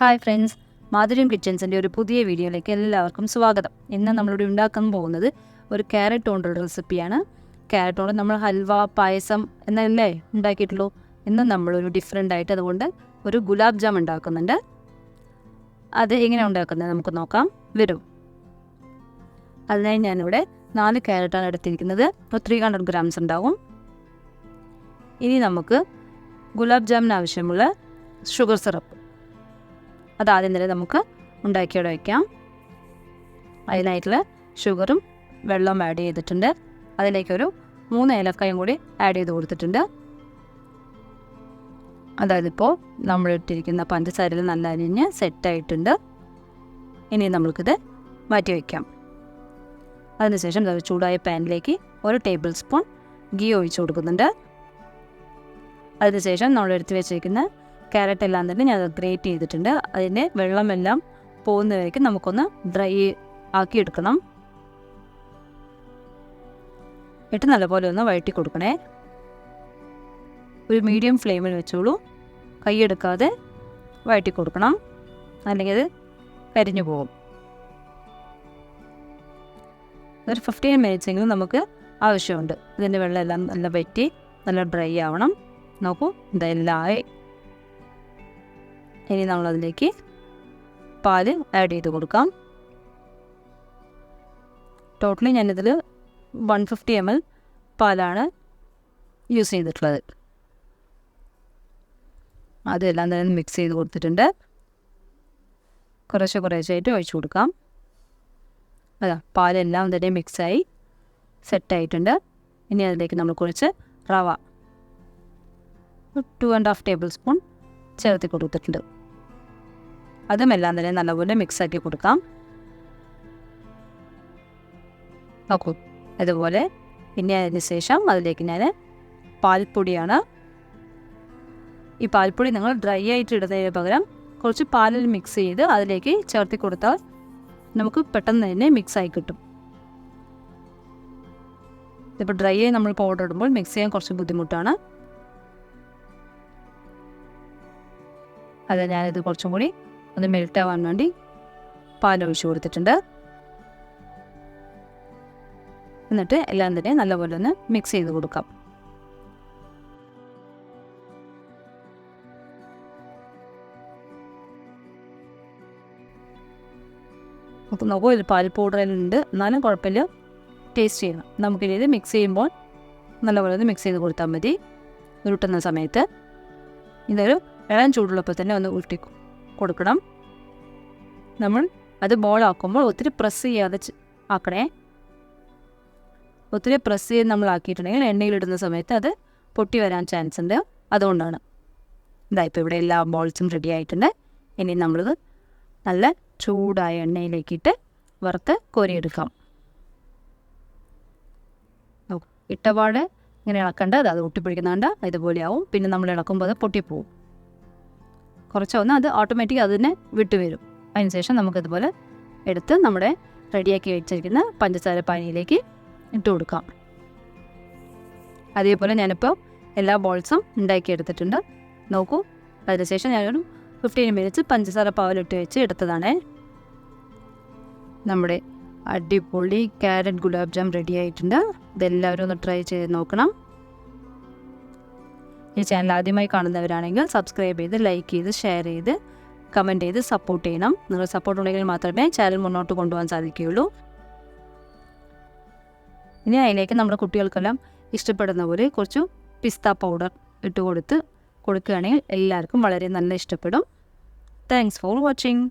Hi friends, മാധുര്യം കിച്ചൻസിൻ്റെ ഒരു പുതിയ വീഡിയോയിലേക്ക് എല്ലാവർക്കും സ്വാഗതം. ഇന്ന് നമ്മളിവിടെ ഉണ്ടാക്കാൻ പോകുന്നത് ഒരു ക്യാരറ്റ് കൊണ്ടുള്ള റെസിപ്പിയാണ്. ക്യാരറ്റ് കൊണ്ട് നമ്മൾ ഹൽവ, പായസം എന്നല്ലേ ഉണ്ടാക്കിയിട്ടുള്ളൂ. ഇന്ന് നമ്മളൊരു ഡിഫറെൻ്റ് ആയിട്ട് അതുകൊണ്ട് ഒരു ഗുലാബ് ജാം ഉണ്ടാക്കുന്നുണ്ട്. അത് എങ്ങനെ ഉണ്ടാക്കുന്നത് നമുക്ക് നോക്കാം. വരും. അതിനായി ഞാനിവിടെ 4 ക്യാരറ്റാണ് എടുത്തിരിക്കുന്നത്. 300 ഗ്രാംസ് ഉണ്ടാവും. ഇനി നമുക്ക് ഗുലാബ് ജാമിന് ആവശ്യമുള്ള ഷുഗർ സിറപ്പ് അതാദ്യം തന്നെ നമുക്ക് ഉണ്ടാക്കിയോടെ വയ്ക്കാം. അതിനായിട്ടുള്ള ഷുഗറും വെള്ളവും ആഡ് ചെയ്തിട്ടുണ്ട്. അതിലേക്കൊരു 3 ഏലക്കായും കൂടി ആഡ് ചെയ്ത് കൊടുത്തിട്ടുണ്ട്. അതായത് ഇപ്പോൾ നമ്മൾ ഇട്ടിരിക്കുന്ന പഞ്ചസാരയിൽ നല്ല അരിഞ്ഞ് സെറ്റായിട്ടുണ്ട്. ഇനി നമ്മൾക്കിത് മാറ്റി വയ്ക്കാം. അതിനുശേഷം ചൂടായ പാനിലേക്ക് 1 ടേബിൾ സ്പൂൺ ഗീ ഒഴിച്ച് കൊടുക്കുന്നുണ്ട്. അതിനുശേഷം നമ്മൾ എടുത്ത് വെച്ചിരിക്കുന്ന ക്യാരറ്റ് എല്ലാം തന്നെ ഞാൻ ഗ്രേറ്റ് ചെയ്തിട്ടുണ്ട്. അതിൻ്റെ വെള്ളമെല്ലാം പോകുന്നവരേക്കും നമുക്കൊന്ന് ഡ്രൈ ആക്കി എടുക്കണം. ഇട്ട് നല്ലപോലെ ഒന്ന് വഴറ്റി കൊടുക്കണേ. ഒരു മീഡിയം ഫ്ലെയിമിൽ വെച്ചോളൂ. കൈയെടുക്കാതെ വഴറ്റി കൊടുക്കണം, അല്ലെങ്കിൽ അത് കരിഞ്ഞു പോകും. ഒരു 15 മിനിറ്റ്സെങ്കിലും നമുക്ക് ആവശ്യമുണ്ട്. ഇതിൻ്റെ വെള്ളമെല്ലാം നല്ല വറ്റി നല്ല ഡ്രൈ ആവണം. നോക്കൂ, ഇതെല്ലാം ആയി. ഇനി നമ്മളതിലേക്ക് പാല് ആഡ് ചെയ്ത് കൊടുക്കാം. ടോട്ടലി ഞാനിതിൽ 150 ml പാലാണ് യൂസ് ചെയ്തിട്ടുള്ളത്. അതെല്ലാം തന്നെ മിക്സ് ചെയ്ത് കൊടുത്തിട്ടുണ്ട്. കുറേശ്ശായിട്ട് ഒഴിച്ചു കൊടുക്കാം. അതാ പാലെല്ലാം തന്നെ മിക്സായി സെറ്റായിട്ടുണ്ട്. ഇനി അതിലേക്ക് നമ്മൾ കുറച്ച് റവ 2.5 ടേബിൾ സ്പൂൺ ചേർത്തി കൊടുത്തിട്ടുണ്ട്. അതുമെല്ലാം തന്നെ നല്ലപോലെ മിക്സാക്കി കൊടുക്കാം. നോക്കൂ, അതുപോലെ. പിന്നെ അതിന് ശേഷം അതിലേക്ക് ഞാൻ പാൽപ്പൊടിയാണ്. ഈ പാൽപ്പൊടി നിങ്ങൾ ഡ്രൈ ആയിട്ട് ഇടുന്നതിന് പകരം കുറച്ച് പാലിൽ മിക്സ് ചെയ്ത് അതിലേക്ക് ചേർത്തി കൊടുത്താൽ നമുക്ക് പെട്ടെന്ന് തന്നെ മിക്സായി കിട്ടും. ഇപ്പോൾ ഡ്രൈ ആയി നമ്മൾ പൗഡർ ഇടുമ്പോൾ മിക്സ് ചെയ്യാൻ കുറച്ച് ബുദ്ധിമുട്ടാണ്. അത് ഞാനിത് കുറച്ചും കൂടി ഒന്ന് മെൽറ്റ് ആവാൻ വേണ്ടി പാലൊഴിച്ച് കൊടുത്തിട്ടുണ്ട്. എന്നിട്ട് എല്ലാം തന്നെ നല്ലപോലെ ഒന്ന് മിക്സ് ചെയ്ത് കൊടുക്കാം. അപ്പോൾ നോക്കൂ, ഇത് പാൽ പൗഡറിലുണ്ട്, എന്നാലും കുഴപ്പമില്ല, ടേസ്റ്റ് ചെയ്യണം. നമുക്കിനി ഇത് മിക്സ് ചെയ്യുമ്പോൾ നല്ലപോലെ ഒന്ന് മിക്സ് ചെയ്ത് കൊടുത്താൽ മതി. ഉരുട്ടുന്ന സമയത്ത് ഇതൊരു ഇളം ചൂടുള്ളപ്പോൾ തന്നെ ഒന്ന് ഉരുട്ടി കൊടുക്കണം. നമ്മൾ അത് ബോളാക്കുമ്പോൾ ഒത്തിരി പ്രസ് ചെയ്യാതെ ആക്കണേ. ഒത്തിരി പ്രസ് ചെയ്ത് നമ്മൾ ആക്കിയിട്ടുണ്ടെങ്കിൽ എണ്ണയിലിടുന്ന സമയത്ത് അത് പൊട്ടി വരാൻ ചാൻസ് ഉണ്ട്. അതുകൊണ്ടാണ്. ഇപ്പോൾ ഇവിടെ എല്ലാ ബോൾസും റെഡി ആയിട്ടുണ്ട്. ഇനി നമ്മളിത് നല്ല ചൂടായ എണ്ണയിലേക്കിട്ട് വറുത്ത് കോരിയെടുക്കാം. ഇട്ടപാട് ഇങ്ങനെ ഇളക്കണ്ട, അത് ഒട്ടിപ്പിടിക്കുന്നുണ്ട്. ഇതുപോലെയാവും. പിന്നെ നമ്മൾ ഇളക്കുമ്പോൾ അത് പൊട്ടിപ്പോവും. കുറച്ചൊന്ന് അത് ഓട്ടോമാറ്റിക് അതിനെ വിട്ടുവരും. അതിനുശേഷം നമുക്കിതുപോലെ എടുത്ത് നമ്മുടെ റെഡിയാക്കി വെച്ചിരിക്കുന്ന പഞ്ചസാര പാനിയിലേക്ക് ഇട്ട് കൊടുക്കാം. അതേപോലെ ഞാനിപ്പോൾ എല്ലാ ബോൾസും ഉണ്ടാക്കിയെടുത്തിട്ടുണ്ട്. നോക്കൂ, അതിനുശേഷം ഞാനൊരു 15 മിനിറ്റ്സ് പഞ്ചസാര പാവിലിട്ട് വെച്ച് എടുത്തതാണ്. നമ്മുടെ അടിപൊളി ക്യാരറ്റ് ഗുലാബ് ജാം റെഡി ആയിട്ടുണ്ട്. ഇതെല്ലാവരും ഒന്ന് ട്രൈ ചെയ്ത് നോക്കണം. ഈ ചാനൽ ആദ്യമായി കാണുന്നവരാണെങ്കിൽ സബ്സ്ക്രൈബ് ചെയ്ത്, ലൈക്ക് ചെയ്ത്, ഷെയർ ചെയ്ത്, കമൻറ്റ് ചെയ്ത് സപ്പോർട്ട് ചെയ്യണം. നിങ്ങൾ സപ്പോർട്ട് ഉണ്ടെങ്കിൽ മാത്രമേ ചാനൽ മുന്നോട്ട് കൊണ്ടുപോകാൻ സാധിക്കുകയുള്ളൂ. ഇനി അതിലേക്ക് നമ്മുടെ കുട്ടികൾക്കെല്ലാം ഇഷ്ടപ്പെടുന്ന പോലെ കുറച്ച് പിസ്ത പൗഡർ ഇട്ട് കൊടുക്കുകയാണെങ്കിൽ എല്ലാവർക്കും വളരെ നല്ല ഇഷ്ടപ്പെടും. Thanks for watching.